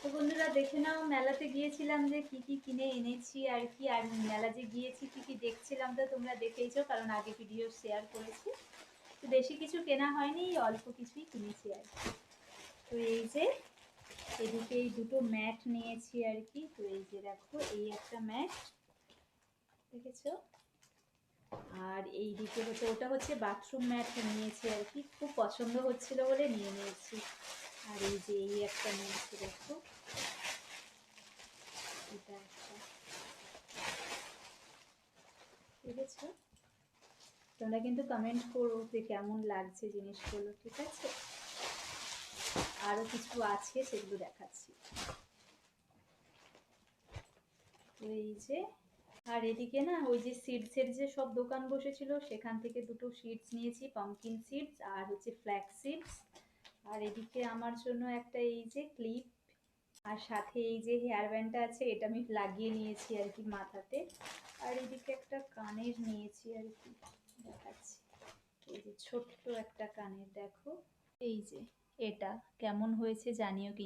তো বন্ধুরা দেখে নাও, মেলাতে গিয়েছিলাম যে কি কি কিনে এনেছি আর কি। আর মেলা যে গিয়েছি কি কি দেখছিলাম তো তোমরা দেখেইছো, কারণ আগে ভিডিও শেয়ার করেছি। তো বেশি কিছু কেনা হয়নি, অল্প কিছুই কিনেছি আর কি। তো এই যে এদিকে এই দুটো ম্যাট নিয়েছি আর কি। তো এই যে দেখো, এই একটা ম্যাট দেখেছো, আর এই দিকে হচ্ছে ওটা হচ্ছে বাথরুম ম্যাট নিয়েছি আর কি, খুব পছন্দ হচ্ছিল বলে নিয়ে নিয়েছি। আর এই যে এই একটা নিয়েছি দেখো, এটা একটা, দেখেছো। তোমরা কিন্তু কমেন্ট করো যে কেমন লাগছে জিনিসগুলো, ঠিক আছে। আরো কিছু আছে সেগুলো দেখাচ্ছি। তো এই যে, আর এদিকে না ওই যে সিডসের যে সব দোকান বসেছিল সেখান থেকে দুটো সিডস নিয়েছি, পামকিন সিডস আর হচ্ছে ফ্ল্যাক্স সিডস। আর এদিকে আমার জন্য একটা এই যে ক্লিপ, আর সাথে এই যে হেয়ার ব্যান্ডটা আছে এটা আমি লাগিয়ে নিয়েছি আর কি মাথাতে। আর এদিকে একটা কানের নিয়েছি আর কি, দেখাচ্ছি। এই যে ছোট্ট একটা কানের, দেখো। এই যে এটা কেমন হয়েছে জানিও।